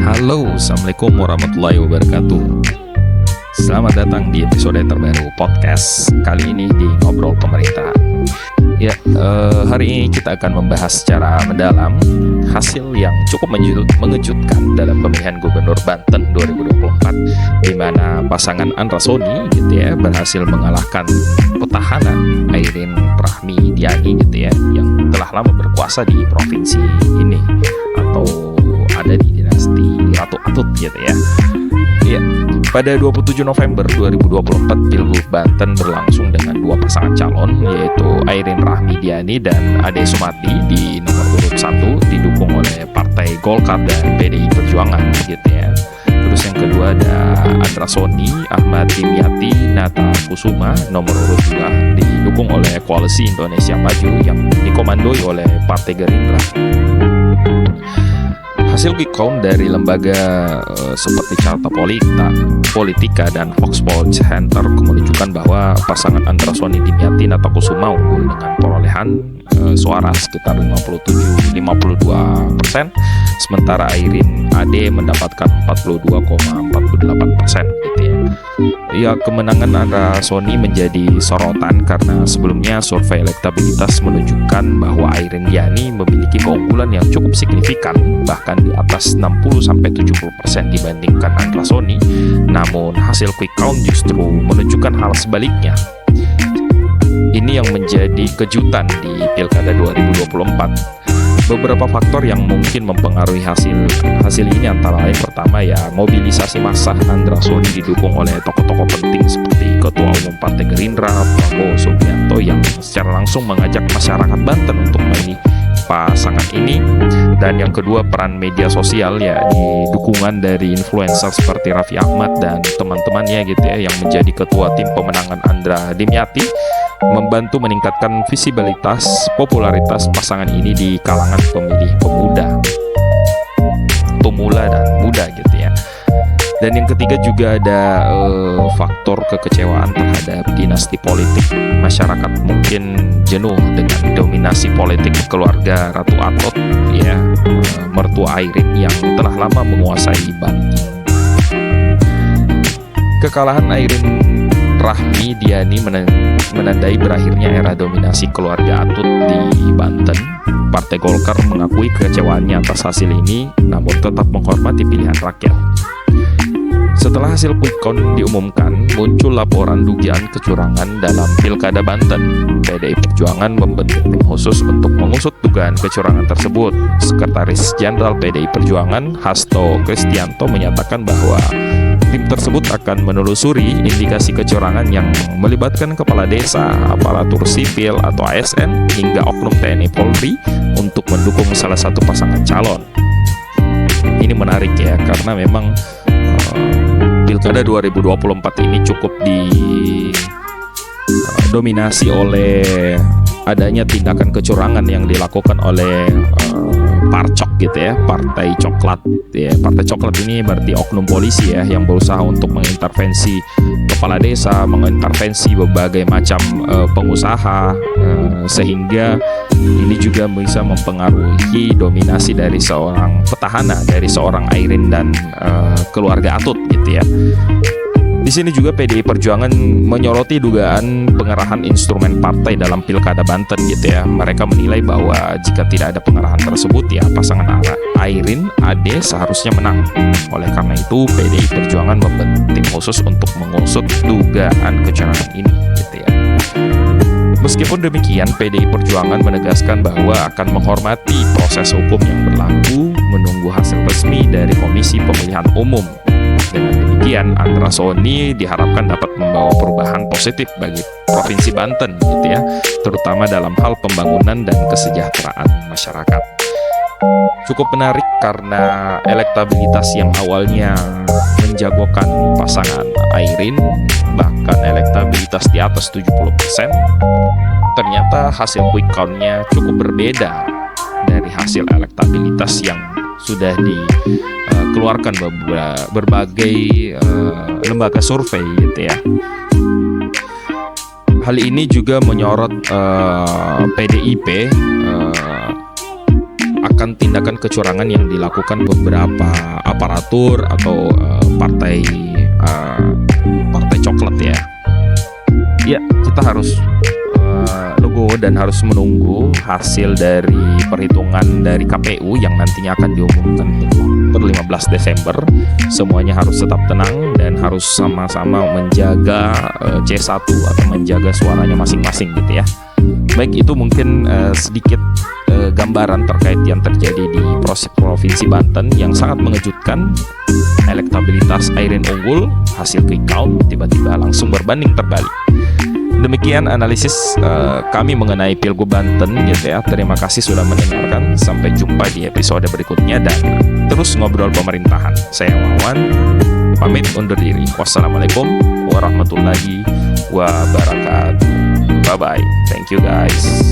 Halo, Assalamualaikum warahmatullahi wabarakatuh. Selamat datang di episode terbaru podcast. Kali ini di Ngobrol Pemerintah. Hari ini kita akan membahas secara mendalam hasil yang cukup mengejutkan dalam pemilihan Gubernur Banten 2024, di mana pasangan Andra Soni berhasil mengalahkan petahana Airin Rahmidiani yang telah lama berkuasa di provinsi ini atau ada di dinasti Ratu Atut Pada 27 November 2024, Pilgub Banten berlangsung dengan dua pasangan calon, yaitu Airin Rahmidiani dan Ade Sumardi di nomor urut 1 didukung oleh Partai Golkar dan PDI Perjuangan Terus yang kedua ada Andra Soni, Ahmad Dimyati, Nata Kusuma nomor urut 2 didukung oleh Koalisi Indonesia Maju yang dikomandoi oleh Partai Gerindra. Hasil quick count dari lembaga seperti Carta Politika dan Foxpol Center menunjukkan bahwa pasangan Andra Soni Dimyati Nata Kusuma unggul dengan perolehan suara sekitar 57-52%, sementara Airin Ade mendapatkan 42,48%. Kemenangan Andra Soni menjadi sorotan karena sebelumnya survei elektabilitas menunjukkan bahwa Airin Yani memiliki keunggulan yang cukup signifikan, bahkan di atas 60-70% dibandingkan Andra Soni. Namun hasil quick count justru menunjukkan hal sebaliknya. Ini yang menjadi kejutan di Pilkada 2024. Beberapa faktor yang mungkin mempengaruhi hasil ini antara lain pertama mobilisasi massa Andra Soni didukung oleh tokoh-tokoh penting seperti Ketua Umum Partai Gerindra Prabowo Subianto yang secara langsung mengajak masyarakat Banten untuk memilih pasangan ini. Dan yang kedua, peran media sosial di dukungan dari influencer seperti Raffi Ahmad dan teman-temannya yang menjadi ketua tim pemenangan Andra Dimyati membantu meningkatkan visibilitas popularitas pasangan ini di kalangan pemilih pemula dan muda Dan yang ketiga juga ada faktor kekecewaan terhadap dinasti politik. Masyarakat mungkin jenuh dengan dominasi politik keluarga Ratu Atut mertua Airin yang telah lama menguasai Banten. Kekalahan Airin Rahmidiani menandai berakhirnya era dominasi keluarga Atut di Banten. Partai Golkar mengakui kekecewaannya atas hasil ini, namun tetap menghormati pilihan rakyat. Setelah hasil quick count diumumkan, muncul laporan dugaan kecurangan dalam Pilkada Banten. PDI Perjuangan membentuk tim khusus untuk mengusut dugaan kecurangan tersebut. Sekretaris Jenderal PDI Perjuangan, Hasto Kristianto, menyatakan bahwa tim tersebut akan menelusuri indikasi kecurangan yang melibatkan kepala desa, aparatur sipil atau ASN, hingga oknum TNI Polri untuk mendukung salah satu pasangan calon. Ini menarik karena memang Pilkada 2024 ini cukup didominasi oleh adanya tindakan kecurangan yang dilakukan oleh Parcok Partai Coklat. Partai Coklat ini berarti oknum polisi yang berusaha untuk mengintervensi kepala desa, mengintervensi berbagai macam pengusaha, sehingga ini juga bisa mempengaruhi dominasi dari seorang petahana, dari seorang Airin dan keluarga Atut Di sini juga PDI Perjuangan menyoroti dugaan pengerahan instrumen partai dalam Pilkada Banten Mereka menilai bahwa jika tidak ada pengerahan tersebut pasangan Airin Ade seharusnya menang. Oleh karena itu PDI Perjuangan membentuk tim khusus untuk mengusut dugaan kecurangan ini Meskipun demikian, PDI Perjuangan menegaskan bahwa akan menghormati proses hukum yang berlaku, menunggu hasil resmi dari Komisi Pemilihan Umum. Dengan demikian, Andra Soni diharapkan dapat membawa perubahan positif bagi Provinsi Banten terutama dalam hal pembangunan dan kesejahteraan masyarakat. Cukup menarik karena elektabilitas yang awalnya menjagokan pasangan Airin, bahkan elektabilitas di atas 70%, ternyata hasil quick count-nya cukup berbeda dari hasil elektabilitas yang sudah dikeluarkan berbagai lembaga survei Hal ini juga menyorot PDIP akan tindakan kecurangan yang dilakukan beberapa aparatur atau partai coklat ya. Ya, kita harus legowo dan harus menunggu hasil dari perhitungan dari KPU yang nantinya akan diumumkan per 15 Desember. Semuanya harus tetap tenang dan harus sama-sama menjaga C1 atau menjaga suaranya masing-masing gitu ya. Baik, itu mungkin sedikit gambaran terkait yang terjadi di Provinsi Banten yang sangat mengejutkan. Elektabilitas Airin unggul, hasil quick count tiba-tiba langsung berbanding terbalik. Demikian analisis kami mengenai Pilgub Banten gitu ya. Terima kasih sudah mendengarkan. Sampai jumpa di episode berikutnya dan terus ngobrol pemerintahan. Saya Wawan, pamit undur diri. Wassalamualaikum warahmatullahi wabarakatuh. Bye bye. Thank you guys.